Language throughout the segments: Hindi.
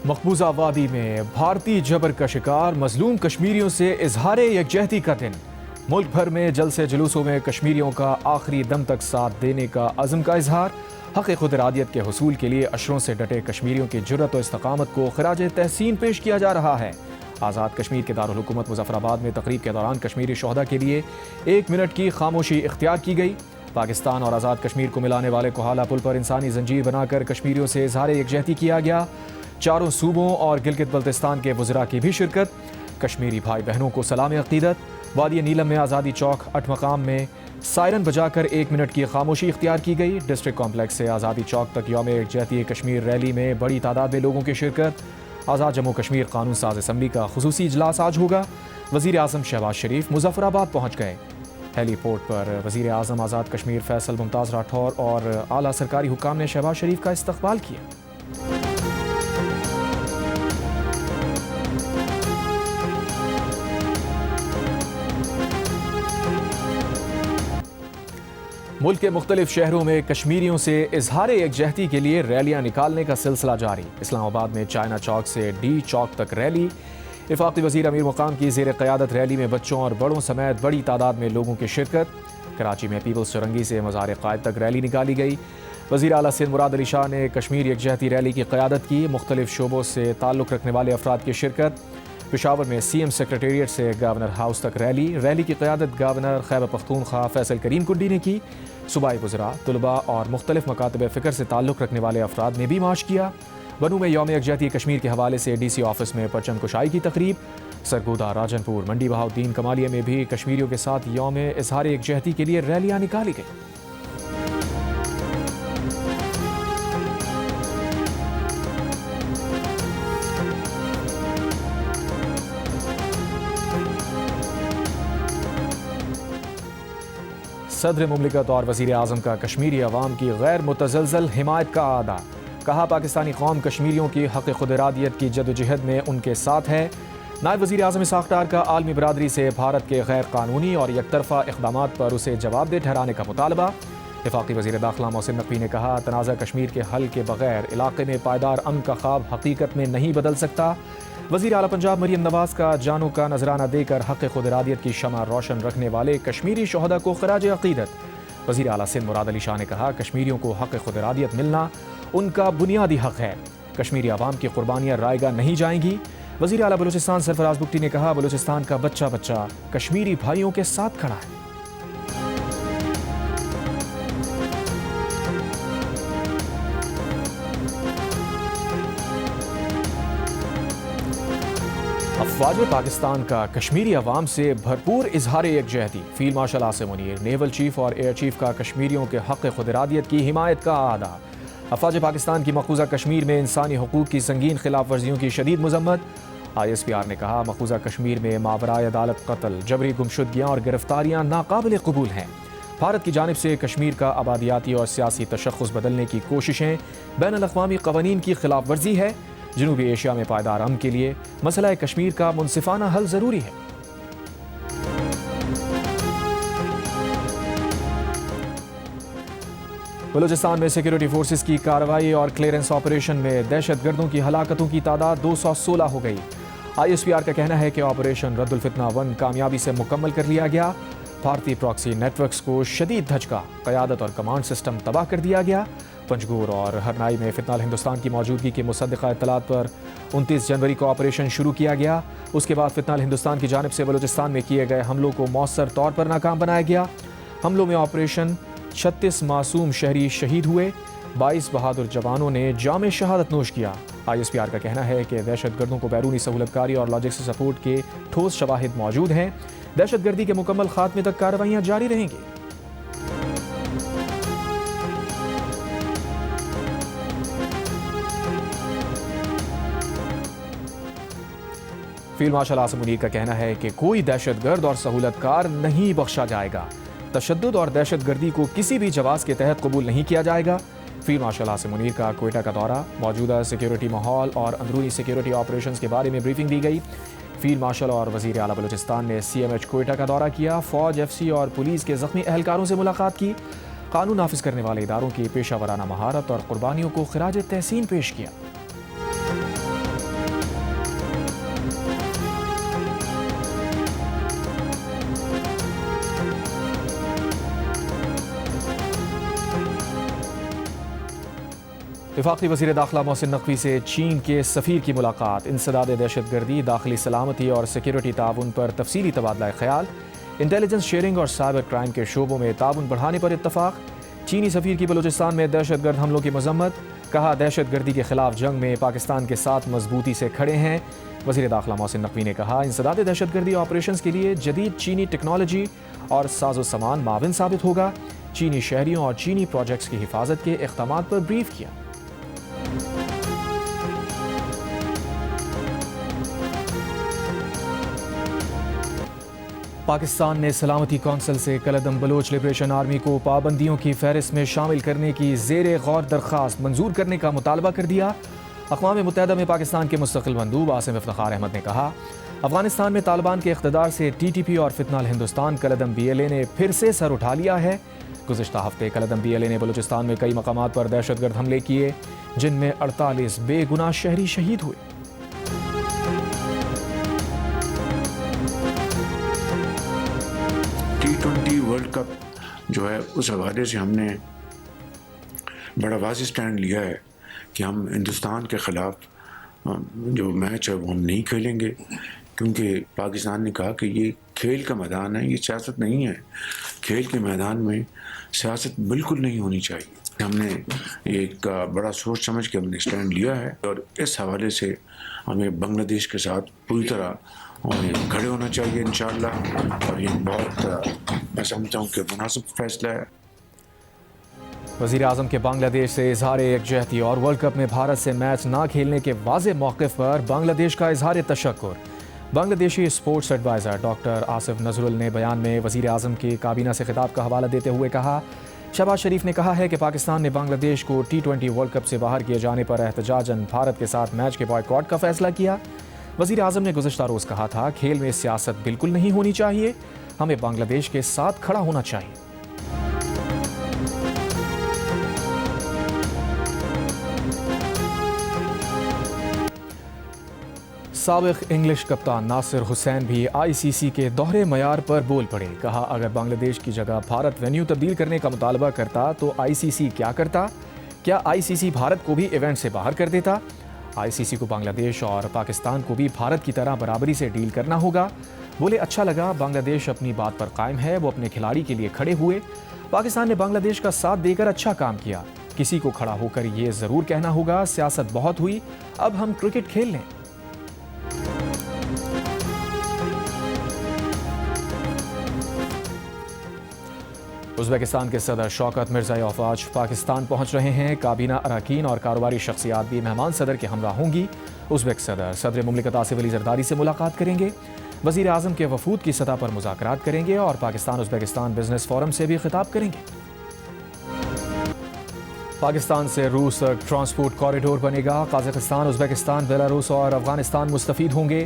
मकबूजा वादी में भारतीय जबर का शिकार मजलूम कश्मीरियों से इजहार यकजहती का दिन। मुल्क भर में जलसे जुलूसों में कश्मीरियों का आखिरी दम तक साथ देने का अज़्म का इजहार। हक़ खुद इरादियत के हुसूल के लिए अशरों से डटे कश्मीरियों की जुर्रत और इस्तकामत को खिराज तहसीन पेश किया जा रहा है। आज़ाद कश्मीर के दारुल हुकूमत मुज़फ़्फ़राबाद में तकरीब के दौरान कश्मीरी शोहदा के लिए 1 मिनट की खामोशी इख्तियार की गई। पाकिस्तान और आज़ाद कश्मीर को मिलाने वाले कोहाला पुल पर इंसानी जंजीर बनाकर कश्मीरियों से इजहार यकजहती किया गया। चारों सूबों और गिलगित बल्तिस्तान के वज़रा की भी शिरकत। कश्मीरी भाई बहनों को सलाम अक़ीदत। वादी नीलम में आज़ादी चौक 8 मकाम में सायरन बजाकर 1 मिनट की खामोशी इख्तियार की गई। डिस्ट्रिक्ट कॉम्प्लेक्स से आज़ादी चौक तक यौम यकजहती कश्मीर रैली में बड़ी तादाद में लोगों की शिरकत। आज़ाद जम्मू कश्मीर कानून साज असम्बली का खुसूसी इजलास आज होगा। वज़ीर आज़म शहबाज शरीफ मुज़फ़्फ़राबाद पहुँच गए। हेलीपोर्ट पर वज़ीर आज़म आज़ाद कश्मीर फैसल मुमताज़ राठौर और आला सरकारी हुक्काम ने शहबाज शरीफ का इस्तक़बाल किया। मुल्क के मुख्तलिफ शहरों में कश्मीरियों से इजहार यकजहती के लिए रैलियां निकालने का सिलसिला जारी। इस्लामाबाद में चाइना चौक से डी चौक तक रैली। वफाकी वज़ीर अमीर मुकाम की ज़ेर क़यादत रैली में बच्चों और बड़ों समेत बड़ी तादाद में लोगों की शिरकत। कराची में पीपल्स चौरंगी से मज़ार क़ायद तक रैली निकाली गई। वज़ीर आला सिंध मुराद अली शाह ने कश्मीर यकजहती रैली की क़यादत की। मुख्तलिफ शोबों से ताल्लुक़ रखने वाले अफराद की शिरकत। पेशावर में CM सेक्रेटेरिएट से गवर्नर हाउस तक रैली की क़यादत गवर्नर खैबर पख्तूनख्वा फैसल करीम कुंडी ने की। सूबाई वज़रा, तुलबा और मुख्तलिफ मकातब फ़िक्र से ताल्लुक़ रखने वाले अफराद ने भी मार्च किया। बनू में यौम यकजहती कश्मीर के हवाले से DC ऑफिस में परचम कुशाई की तकरीब। सरगोदा, राजनपुर, मंडी बहाउद्दीन, कमालिया में भी कश्मीरियों के साथ यौम इजहार यकजहती के लिए रैलियाँ निकाली गई। सदर मुमलिकत और वज़ीर आज़म का कश्मीरी अवाम की गैर मुतज़लज़ल हिमायत का आदा। कहा, पाकिस्तानी कौम कश्मीरियों की हक़ खुद इरादियत की जदोजहद में उनके साथ है। नायब वज़ीर आज़म इसहाक़ डार का आलमी बरादरी से भारत के गैर कानूनी और यकतरफ़ा इक़दामात पर उसे जवाबदेह ठहराने का मुतालबा। वफ़ाक़ी वज़ीर दाखिला मोहसिन नक़वी ने कहा, तनाज़ा कश्मीर के हल के बग़ैर इलाक़े में पायदार अमन का ख्वाब हकीकत में नहीं बदल सकता। वज़ीर आला पंजाब मरियम नवाज़ का जानों का नजराना देकर हक़ खुद इरादियत की शमा रोशन रखने वाले कश्मीरी शोहदा को खिराज अक़ीदत। वज़ीर आला सिंध मुराद अली शाह ने कहा, कश्मीरियों को हक़ खुद इरादियत मिलना उनका बुनियादी हक़ है। कश्मीरी अवाम की कुर्बानियाँ रायगा नहीं जाएंगी। वज़ीर आला बलूचिस्तान सरफराज बुगटी ने कहा, बलूचिस्तान का बच्चा बच्चा कश्मीरी भाइयों के साथ खड़ा है। अफ़वाज पाकिस्तान का कश्मीरी अवाम से भरपूर इजहार यकजहती। Field marshal Asim Munir, naval chief और एयर चीफ का कश्मीरियों के हक़ खुद इरादियत की हिमायत का आदा। अफ़वाज पाकिस्तान की मकबूजा कश्मीर में इंसानी हुकूक की संगीन खिलाफ वर्जियों की शदीद मजम्मत। ISPR ने कहा, मकबूजा कश्मीर में मावराए अदालत कत्ल, जबरी गुमशुदगियाँ और गिरफ्तारियाँ नाकाबिल कबूल हैं। भारत की जानिब से कश्मीर का आबादियाती और सियासी तशख़्ख़ुस बदलने की कोशिशें बैनुल-अक़वामी क़वानीन की खिलाफ वर्जी है। जनूबी एशिया में पायदार अमन के लिए मसला कश्मीर का मुनसिफाना हल ज़रूरी है। बलूचिस्तान में सिक्योरिटी फोर्सेस की कार्रवाई और क्लियरेंस ऑपरेशन में दहशतगर्दों की हलाकतों की तादाद 216 हो गई। ISPR का कहना है कि ऑपरेशन रद्दुल फितना 1 कामयाबी से मुकम्मल कर लिया गया। भारतीय प्रॉक्सी नेटवर्क्स को शदीद धचका, क़यादत और कमांड सिस्टम तबाह कर दिया गया। पंजगूर और हरनाई में फितनाल हिंदुस्तान की मौजूदगी की मुसद्दिक़ा इत्तलात पर 29 जनवरी को ऑपरेशन शुरू किया गया। उसके बाद फितनाल हिंदुस्तान की जानिब से बलूचिस्तान में किए गए हमलों को मौसर तौर पर नाकाम बनाया गया। हमलों में ऑपरेशन 36 मासूम शहरी शहीद हुए। 22 बहादुर जवानों ने जाम शहादत नोश किया। ISPR का कहना है कि दहशतगर्दों को बैरूनी सहूलतकारी और लॉजिस्टिक सपोर्ट के ठोस शवाहिद मौजूद हैं। दहशतगर्दी के मुकम्मल खात्मे तक कार्रवाइयाँ जारी रहेंगी। फील्ड मार्शल आसिम मुनीर का कहना है कि कोई दहशतगर्द और सहूलतकार नहीं बख्शा जाएगा। तशद्दुद और दहशतगर्दी को किसी भी जवाज़ के तहत कबूल नहीं किया जाएगा। फील्ड मार्शल आसिम मुनीर का कोयटा का दौरा, मौजूदा सिक्योरिटी माहौल और अंदरूनी सिक्योरिटी ऑपरेशंस के बारे में ब्रीफिंग दी गई। फील्ड मार्शल और वज़ीर आला बलूचिस्तान ने CMH कोयटा का दौरा किया। फ़ौज, FC और पुलिस के ज़ख्मी एहलकारों से मुलाकात की। कानून नाफिज करने वाले इदारों की पेशा वराना महारत और कुर्बानियों को खिराज तहसीन पेश किया। वफाकी वज़ीर दाखिला मोहसिन नकवी से चीन के सफ़ीर की मुलाकात। इंसदाद दहशतगर्दी, दाखिली सलामती और सिक्योरिटी ताउन पर तफसीली तबादला ख्याल। इंटेलिजेंस शेयरिंग और साइबर क्राइम के शोबों में ताउन बढ़ाने पर इत्तफाक। चीनी सफ़ीर की बलूचिस्तान में दहशतगर्द हमलों की मजम्मत। कहा, दहशतगर्दी के खिलाफ जंग में पाकिस्तान के साथ मजबूती से खड़े हैं। वज़ीर दाखिला मोहसिन नकवी ने कहा, इंसदाद दहशतगर्दी ऑपरेशन के लिए जदीद चीनी टेक्नोलॉजी और साजो सामान माविन साबित होगा। चीनी शहरियों और चीनी प्रोजेक्ट्स की हिफाजत के इक़दाम पर ब्रीफ किया। पाकिस्तान ने सलामती कौंसिल से कलदम बलोच लिबरेशन आर्मी को पाबंदियों की फहरिस्त में शामिल करने की ज़ेरे गौर दरख्वास्त मंजूर करने का मुतालबा कर दिया। अक़वाम मुत्तहिदा में पाकिस्तान के मुस्तक़िल मंदूब आसिम इफ्तिखार अहमद ने कहा, अफगानिस्तान में तालिबान के इक़्तिदार से TTP और फितनाल हिंदुस्तान कलदम BLA ने फिर से सर उठा लिया है। गुज़िश्ता हफ्ते कलदम BLA ने बलूचिस्तान में कई मकामात पर दहशतगर्द हमले किए, जिनमें 48 बेगुनाह शहरी शहीद हुए। T20 वर्ल्ड कप जो है, उस हवाले से हमने बड़ा वाज़ेह स्टैंड लिया है कि हम हिंदुस्तान के ख़िलाफ़ जो मैच है वो हम नहीं खेलेंगे, क्योंकि पाकिस्तान ने कहा कि ये खेल का मैदान है, ये सियासत नहीं है। खेल के मैदान में सियासत बिल्कुल नहीं होनी चाहिए। हमने एक बड़ा सोच समझ के हमने स्टैंड लिया है और इस हवाले से हमें बांग्लादेश के साथ पूरी तरह और खड़े होना चाहिए इंशाअल्लाह। और ये बहुत मैं समझता हूँ कि मुनासिब फैसला है। वज़ीर आज़म के बांग्लादेश से इजहार यकजहती और वर्ल्ड कप में भारत से मैच ना खेलने के वाज़ेह मौक़िफ़ पर बांग्लादेश का इजहार तशक्कुर। Bangladeshi sports adviser doctor Asif Nazrul ने बयान में वज़ीर आज़म की काबीना से खिताब का हवाला देते हुए कहा, शहबाज शरीफ ने कहा है कि पाकिस्तान ने बांग्लादेश को T20 वर्ल्ड कप से बाहर किए जाने पर एहतजाजन भारत के साथ मैच के बॉयकॉट का फैसला किया। वज़ीर आज़म ने गुज़श्ता रोज़ कहा था, खेल में सियासत बिल्कुल नहीं होनी चाहिए, हमें बांग्लादेश के साथ खड़ा होना चाहिए। साबिक़ इंग्लिश कप्तान नासिर हुसैन भी ICC के दोहरे मयार पर बोल पड़े। कहा, अगर बांग्लादेश की जगह भारत वेन्यू तब्दील करने का मुतालबा करता तो ICC क्या करता? क्या ICC भारत को भी इवेंट से बाहर कर देता? ICC को बांग्लादेश और पाकिस्तान को भी भारत की तरह बराबरी से डील करना होगा। बोले, अच्छा लगा, बांग्लादेश अपनी बात पर कायम है, वो अपने खिलाड़ी के लिए खड़े हुए। पाकिस्तान ने बांग्लादेश का साथ देकर अच्छा काम किया। किसी को खड़ा होकर ये ज़रूर कहना होगा, सियासत बहुत हुई, अब हम क्रिकेट खेल लें। उज़्बेकिस्तान के सदर शौकत मिर्ज़ायोफ आज पाकिस्तान पहुंच रहे हैं। काबीना अरकान और कारोबारी शख्सियात भी मेहमान सदर के हमरा होंगी। उज़्बेक सदर मुमलिकत आसिफ अली ज़रदारी से मुलाकात करेंगे। वज़ीर आज़म के वफूद की सतह पर मुज़ाकरात करेंगे और पाकिस्तान उज़्बेकिस्तान बिजनेस फोरम से भी खिताब करेंगे। पाकिस्तान से रूस तक ट्रांसपोर्ट कॉरिडोर बनेगा। काज़ाकिस्तान, उज़्बेकिस्तान, बेलारूस और अफगानिस्तान मुस्तफ़ीद होंगे।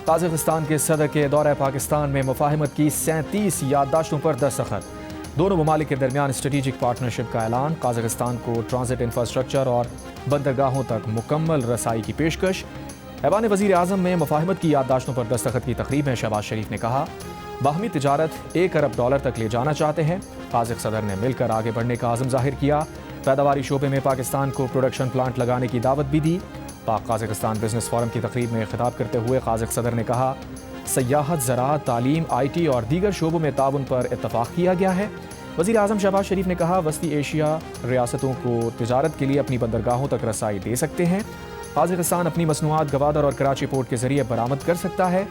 काज़ाकिस्तान के सदर के दौरे पाकिस्तान में मुफाहमत की 37 याददाश्तों पर दस्तखत। दोनों ममालिक के दरमियान स्ट्रेटेजिक पार्टनरशिप का ऐलान। काज़ाकिस्तान को ट्रांजिट इंफ्रास्ट्रक्चर और बंदरगाहों तक मुकम्मल रसाई की पेशकश। ऐवान वज़ीर आज़म में मुफाहमत की याददाश्तों पर दस्तखत की तकरीब में शहबाज शरीफ ने कहा, बाहमी तिजारत $1 अरब तक ले जाना चाहते हैं। काज़ाक सदर ने मिलकर आगे बढ़ने का आज़म जाहिर किया। पैदावारी शोबे में पाकिस्तान को प्रोडक्शन प्लांट लगाने की दावत भी दी। पाक काज़ाकिस्तान बिजनेस फोरम की तकरीब में खिताब करते हुए काज़ाक सदर ने कहा, सयाहत, ज़राअत, तालीम, IT और दीगर शोबों में ताउन पर इत्तफाक किया गया है। वज़ीर आज़म शहबाज शरीफ ने कहा, वस्ती एशिया रियासतों को तिजारत के लिए अपनी बंदरगाहों तक रसाई दे सकते हैं। काज़ाकिस्तान अपनी मसनूआत गवादर और कराची पोर्ट के ज़रिए बरामद कर सकता है।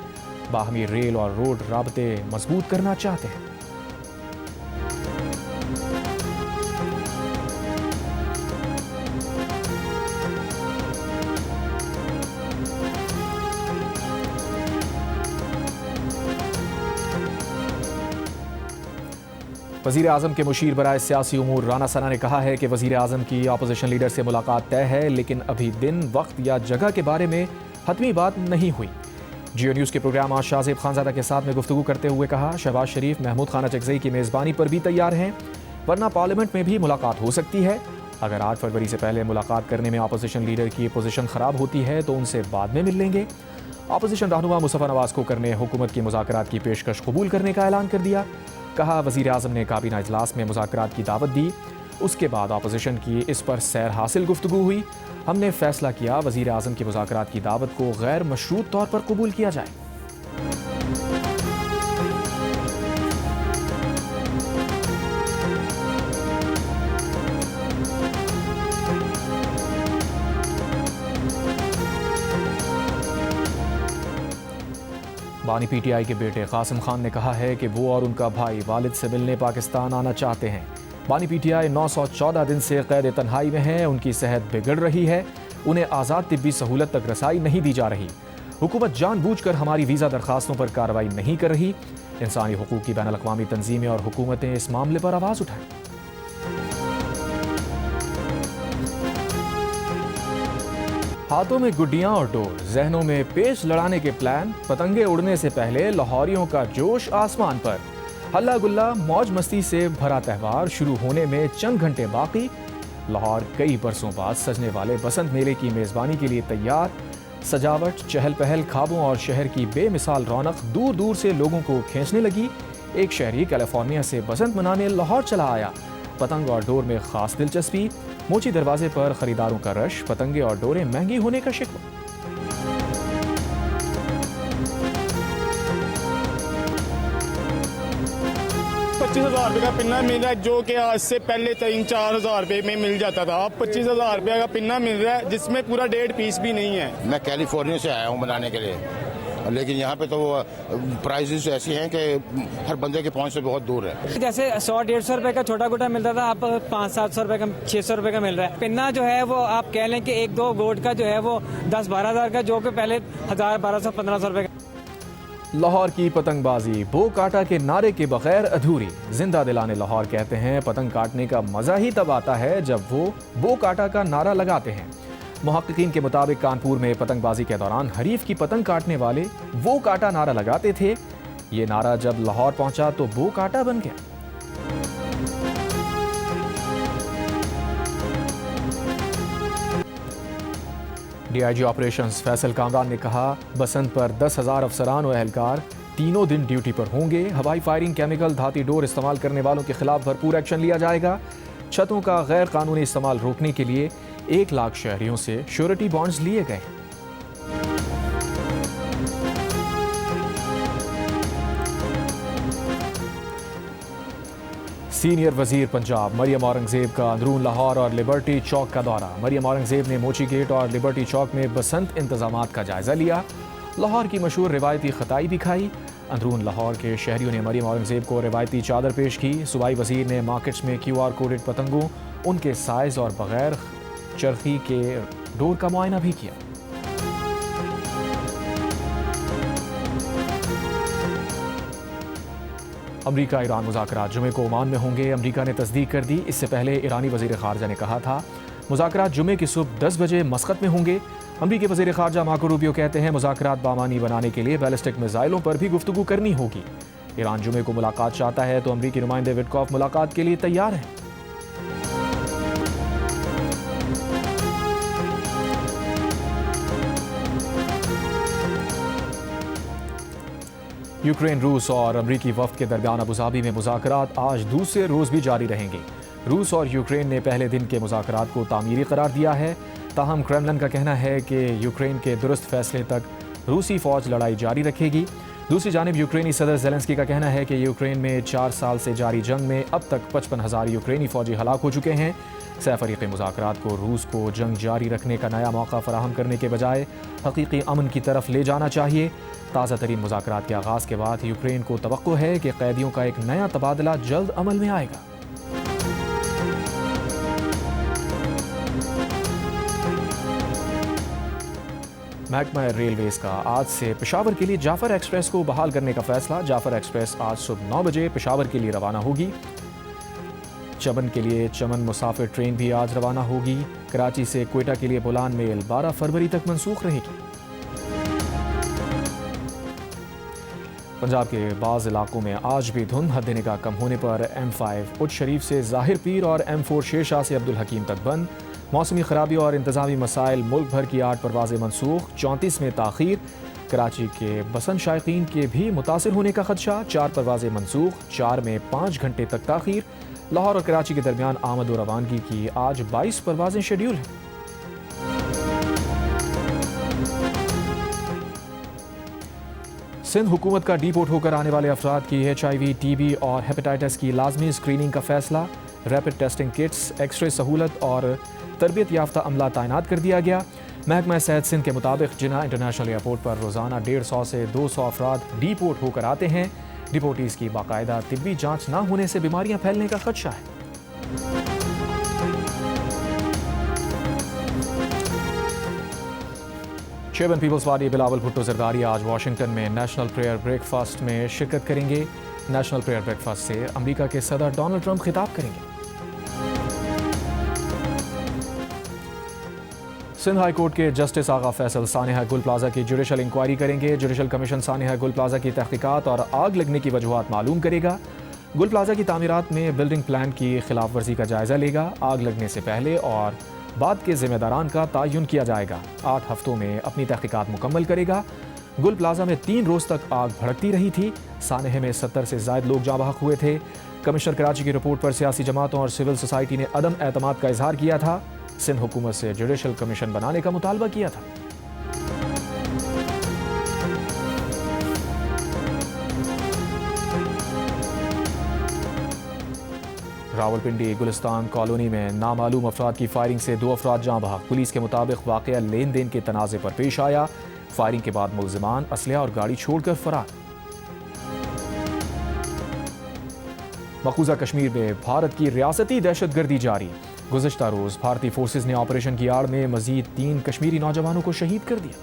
बाहमी रेल और रोड राबते मजबूत करना चाहते हैं। वज़ीर आज़म के मुशीर बराए सियासी उमूर राना सना ने कहा है कि वज़ीर आज़म की अपोजिशन लीडर से मुलाकात तय है, लेकिन अभी दिन, वक्त या जगह के बारे में हतमी बात नहीं हुई। जियो न्यूज़ के प्रोग्राम आज शाहज़ेब खानज़ादा के साथ में गुफ्तगू करते हुए कहा, शहबाज शरीफ महमूद खान अचकज़ई की मेज़बानी पर भी तैयार हैं, वरना पार्लियामेंट में भी मुलाकात हो सकती है। अगर 8 फरवरी से पहले मुलाकात करने में अपोजिशन लीडर की पोजीशन ख़राब होती है तो उनसे बाद में मिल लेंगे। अपोजिशन रहनुमा मुस्तफ़ा नवाज़ खोकर ने हुकूमत की मुज़ाकरात की पेशकश कबूल करने का ऐलान कर दिया। कहा, वज़ीर आज़म ने काबीना इजलास में मुज़ाकरात की दावत दी। उसके बाद अपोजिशन की इस पर सैर हासिल गुफ्तगू हुई। हमने फैसला किया वज़ीर आज़म की मुज़ाकरात की दावत को गैर मशरूत तौर पर कबूल किया जाए। बानी पीटीआई के बेटे कासिम खान ने कहा है कि वो और उनका भाई वालिद से मिलने पाकिस्तान आना चाहते हैं। बानी पीटीआई 914 दिन से कैद तन्हाई में हैं। उनकी सेहत बिगड़ रही है, उन्हें आज़ाद तिब्बी सहूलत तक रसाई नहीं दी जा रही। हुकूमत जानबूझकर हमारी वीज़ा दरखास्तों पर कार्रवाई नहीं कर रही। इंसानी हुकूक की बैनुल अक़वामी तंजीमें और हुकूमतें इस मामले पर आवाज़ उठाएं। हाथों में गुड्डियां और डोर, जहनों में पेश लड़ाने के प्लान, पतंगे उड़ने से पहले लाहौरियों का जोश आसमान पर। हल्ला गुल्ला मौज मस्ती से भरा त्यौहार शुरू होने में चंद घंटे बाकी। लाहौर कई बरसों बाद सजने वाले बसंत मेले की मेज़बानी के लिए तैयार। सजावट, चहल पहल, ख्वाबों और शहर की बेमिसाल रौनक दूर दूर से लोगों को खींचने लगी। एक शहरी कैलिफोर्निया से बसंत मनाने लाहौर चला आया। पतंग और डोर में खास दिलचस्पी, मोची दरवाजे पर खरीदारों का रश, पतंगे और डोरें महंगी होने का शिकवा। ₹25,000 का पिन्ना मिल रहा है, जो कि आज से पहले 3-4 हज़ार रुपए में मिल जाता था। अब ₹25,000 का पिन्ना मिल रहा है, जिसमें पूरा 1.5 पीस भी नहीं है। मैं कैलिफोर्निया से आया हूँ बनाने के लिए, लेकिन यहाँ पे तो प्राइसेस ऐसी हैं कि हर बंदे के पहुँच से बहुत दूर है। जैसे 100-150 रुपए का छोटा गोटा मिलता था, अब 500-700 रुपए का 600 रुपए का मिल रहा है। पिन्ना जो है वो आप कह लें कि 1-2 गोट का जो है वो 10-12 हज़ार का, जो कि पहले 1000, 1200-1500 रुपए का। लाहौर की पतंगबाजी बो काटा के नारे के बगैर अधूरी। जिंदा दिलाने लाहौर कहते हैं पतंग काटने का मजा ही तब आता है जब वो बो काटा का नारा लगाते हैं। मुहक्किकीन के मुताबिक कानपुर में पतंगबाजी के दौरान हरीफ की पतंग काटने वाले वो काटा नारा लगाते थे। ये नारा जब लाहौर पहुंचा तो बो काटा बन गया। डीआईजी ऑपरेशंस फैसल कामरान ने कहा बसंत पर 10,000 अफसरान और एहलकार तीनों दिन ड्यूटी पर होंगे। हवाई फायरिंग, केमिकल, धाती डोर इस्तेमाल करने वालों के खिलाफ भरपूर एक्शन लिया जाएगा। छतों का गैर कानूनी इस्तेमाल रोकने के लिए 1 लाख शहरियों से श्योरिटी बॉन्ड्स लिए गए। सीनियर वजीर पंजाब मरियम औरंगजेब का अंदरून लाहौर और लिबर्टी चौक का दौरा। मरियम औरंगजेब ने मोची गेट और लिबर्टी चौक में बसंत इंतजामात का जायजा लिया। लाहौर की मशहूर रिवायती खताई भी खाई। अंदरून लाहौर के शहरियों ने मरियम औरंगजेब को रिवायती चादर पेश की। सूबाई वजीर ने मार्केट्स में QR कोडेड पतंगों, उनके साइज और बगैर चरखी के डोर का मुआयना भी किया। अमरीका ईरान मुज़ाकरात जुमे को ओमान में होंगे। अमरीका ने तस्दीक कर दी। इससे पहले ईरानी वज़ीर ख़ारजा ने कहा था मुज़ाकरात जुमे की सुबह 10 बजे मस्कत में होंगे। अमरीकी वज़ीर ख़ारजा मार्को रूबियो कहते हैं मुज़ाकरात बामानी बनाने के लिए बैलिस्टिक मिसाइलों पर भी गुफ्तगू करनी होगी। ईरान जुमे को मुलाकात चाहता है तो अमरीकी नुमाइंदे विटकॉफ मुलाकात के लिए तैयार हैं। यूक्रेन, रूस और अमरीकी वफ़द के दरमियान अबुधाबी में मुज़ाकरात आज दूसरे रोज़ भी जारी रहेंगे। रूस और यूक्रेन ने पहले दिन के मुज़ाकरात को तामीरी करार दिया है। ताहम क्रेमलिन का कहना है कि यूक्रेन के दुरुस्त फैसले तक रूसी फ़ौज लड़ाई जारी रखेगी। दूसरी जानिब यूक्रेनी सदर ज़ेलेंस्की का कहना है कि यूक्रेन में 4 साल से जारी जंग में अब तक 55,000 यूक्रेनी फ़ौजी हलाक हो चुके हैं। सैफरीक़ी मुज़ाकरात को रूस को जंग जारी रखने का नया मौका फराहम करने के बजाय हकीकी अमन की तरफ ले जाना चाहिए। ताज़ा तरीन मुज़ाकरात के आगाज़ के बाद यूक्रेन को तवक्को है कि कैदियों का एक नया तबादला जल्द अमल में आएगा। महकमा रेलवेज़ का आज से पेशावर के लिए जाफर एक्सप्रेस को बहाल करने का फैसला। जाफर एक्सप्रेस आज सुबह 9 बजे पेशावर के लिए रवाना होगी। चमन के लिए चमन मुसाफिर ट्रेन भी आज रवाना होगी। कराची से क्वेटा के लिए बुलान मेल 12 फरवरी तक मनसूख रहेगी। पंजाब के बाज़ इलाकों में आज भी धुंध हद निगाह कम होने पर M5 उच शरीफ से ज़ाहिर पीर और M4 शेरशाह से अब्दुल हकीम तक बंद। मौसमी खराबी और इंतज़ामी मसाइल, मुल्क भर की 8 परवाज़ें मनसूख, 34 में ताख़ीर। कराची के बसंत शायकीन के भी मुतासिर होने का खदशा, 4 परवाज़ें मनसूख, 4 में 5 घंटे तक ताख़ीर। लाहौर और कराची के दरमियान आमद और रवानगी की आज 22 परवाजें शेड्यूल हैं। सिंध हुकूमत का डिपोर्ट होकर आने वाले अफराद की HIV, TB और हेपेटाइटिस की लाजमी स्क्रीनिंग का फैसला। रैपिड टेस्टिंग किट्स, एक्सरे सहूलत और तरबियत याफ्ता अमला तैनात कर दिया गया। महकमा सेहत सिंध के मुताबिक जिन्ना इंटरनेशनल एयरपोर्ट पर रोज़ाना 150 से 200 अफराद डिपोर्ट होकर आते हैं। डिपोर्टीज़ की बाकायदा तिब्बी जांच ना होने से बीमारियां फैलने का खदशा है। चेयरमैन पीपल्स पार्टी बिलावल भुट्टो जरदारी आज वाशिंगटन में नेशनल प्रेयर ब्रेकफास्ट में शिरकत करेंगे। नेशनल प्रेयर ब्रेकफास्ट से अमेरिका के सदर डोनाल्ड ट्रंप खिताब करेंगे। सिंध हाई कोर्ट के जस्टिस आगा फैसल सानेहा गुल प्लाजा की जुडिशल इंक्वायरी करेंगे। जुडिशल कमीशन सानेहा गुल प्लाजा की तहकीकात और आग लगने की वजूहात मालूम करेगा। गुल प्लाजा की तामीरात में बिल्डिंग प्लान की खिलाफ वर्जी का जायजा लेगा। आग लगने से पहले और बाद के जिम्मेदारान का तयन किया जाएगा। 8 हफ्तों में अपनी तहकीकात मुकम्मल करेगा। गुल प्लाजा में 3 रोज तक आग भड़कती रही थी। सानेहे में 70 से ज्यादा लोग जाँ बहक हुए थे। कमिश्नर कराची की रिपोर्ट पर सियासी जमातों और सिविल सोसाइटी ने अदम एतमाद का इजहार किया था। सिंध हुकूमत से जुडिशल कमीशन बनाने का मुतालबा किया था। रावलपिंडी गुलिस्तान कॉलोनी में नामालूम अफराद की फायरिंग से 2 अफराद जाँ बहक। पुलिस के मुताबिक वाकया लेन देन के तनाज़े पर पेश आया। फायरिंग के बाद मुल्जिमान असलहा और गाड़ी छोड़कर फरार। मकबूजा कश्मीर में भारत की रियासती दहशतगर्दी जारी। गुज़िश्ता रोज भारतीय फोर्सेज ने ऑपरेशन की आड़ में मजीद 3 कश्मीरी नौजवानों को शहीद कर दिया।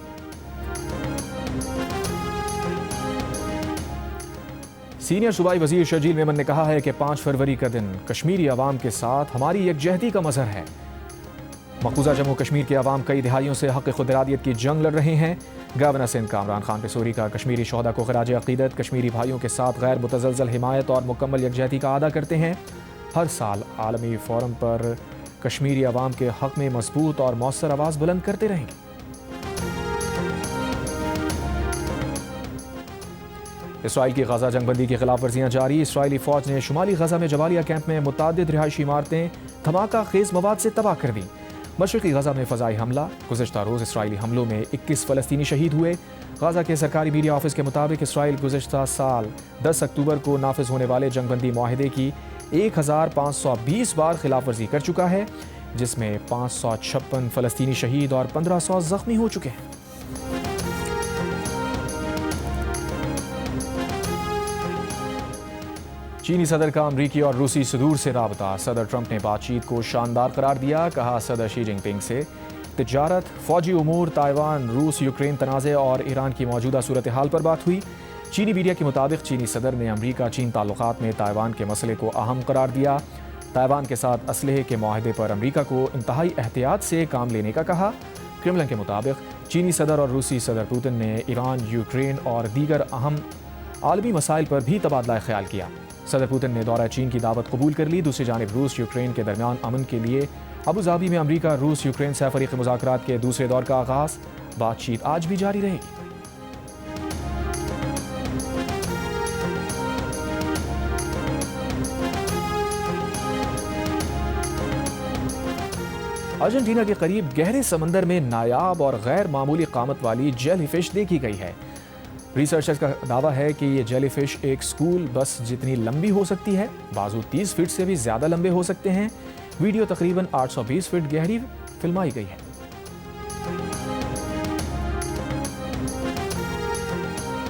सीनियर सूबाई वजीर शर्जील मेमन ने कहा है कि 5 फरवरी का दिन कश्मीरी अवाम के साथ हमारी यकजहती का मजहर है। मकबूजा जम्मू कश्मीर के अवाम कई दिहाइयों से हक़ खुदरादियत की जंग लड़ रहे हैं। गवर्नर सिंध कामरान खान पेसोरी का कश्मीरी शोहदा को खराज अक़ीदत। कश्मीरी भाइयों के साथ गैर मुतज़लज़ल हिमायत और मुकम्मल यकजहती का अदा करते हैं। हर साल आलमी फोरम पर कश्मीरी अवाम के हक़ में मजबूत और मौसर आवाज़ बुलंद करते रहेंगे। इसराइल की गजा जंगबंदी की खिलाफ वर्जियाँ जारी। इसराइली फौज ने शुमाली गजा में जबालिया कैंप में मुतादिद रिहायशी इमारतें धमाका खेज मवाद से तबाह कर दी। मशरक़ी गजा में फ़ज़ाई हमला। गुज़िश्ता रोज़ इसराइली हमलों में 21 फ़लस्तीनी शहीद हुए। गजा के सरकारी मीडिया ऑफिस के मुताबिक इसराइल गुज़िश्ता साल 10 अक्टूबर को नाफिज होने वाले जंगबंदी माहिदे की 1520 बार खिलाफ वर्जी कर चुका है, जिसमें 556 फ़लस्तीनी शहीद और 1500 ज़ख्मी हो चुके हैं। चीनी सदर का अमरीकी और रूसी सदूर से राबता। सदर ट्रंप ने बातचीत को शानदार करार दिया। कहा सदर शी जिनपिंग से तिजारत, फौजी उमूर, ताइवान, रूस यूक्रेन तनाज़े और ईरान की मौजूदा सूरत हाल पर बात हुई। चीनी मीडिया के मुताबिक चीनी सदर ने अमरीका चीन ताल्लुकात में ताइवान के मसले को अहम करार दिया। ताइवान के साथ असलहे के माहदे पर अमरीका को इंतहाई एहतियात से काम लेने का कहा। क्रेमलिन के मुताबिक चीनी सदर और रूसी सदर पुतिन ने ईरान, यूक्रेन और दीगर अहम आलमी मसाइल पर भी तबादला ख्याल किया। सदर पुतिन ने दौरा चीन की दावत कबूल कर ली। दूसरी जानिब रूस यूक्रेन के दरमियान अमन के लिए अबू धाबी में अमरीका रूस यूक्रेन सैफरीक़ी मुज़ाकरात के दूसरे दौर का आगाज़। बातचीत आज भी जारी रहेगी। अर्जेंटीना के करीब गहरे समंदर में नायाब और गैर मामूली कामत वाली जेलीफिश देखी गई है। रिसर्चर्स का दावा है कि ये जेलीफिश एक स्कूल बस जितनी लंबी हो सकती है। बाजू 30 फीट से भी ज़्यादा लंबे हो सकते हैं। वीडियो तकरीबन 820 फीट गहरी फिल्माई गई है।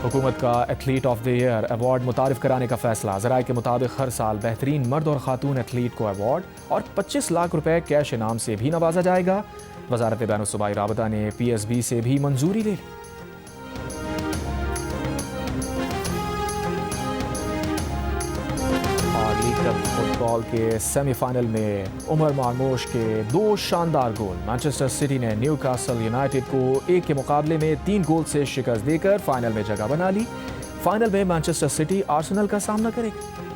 हुकूमत का athlete of the year award मुतारिफ कराने का फैसला। ज़राए के मुताबिक हर साल बेहतरीन मर्द और खातून एथलीट को अवार्ड और 25 लाख रुपए कैश इनाम से भी नवाजा जाएगा। वजारत बैनुल-सूबाई राबता ने PSB से भी मंजूरी ले ली। फुटबॉल के सेमीफाइनल में उमर मारमोश के 2 शानदार गोल। मैनचेस्टर सिटी ने न्यूकासल यूनाइटेड को 1 के मुकाबले में 3 गोल से शिकस्त देकर फाइनल में जगह बना ली। फाइनल में मैनचेस्टर सिटी आर्सेनल का सामना करेगी।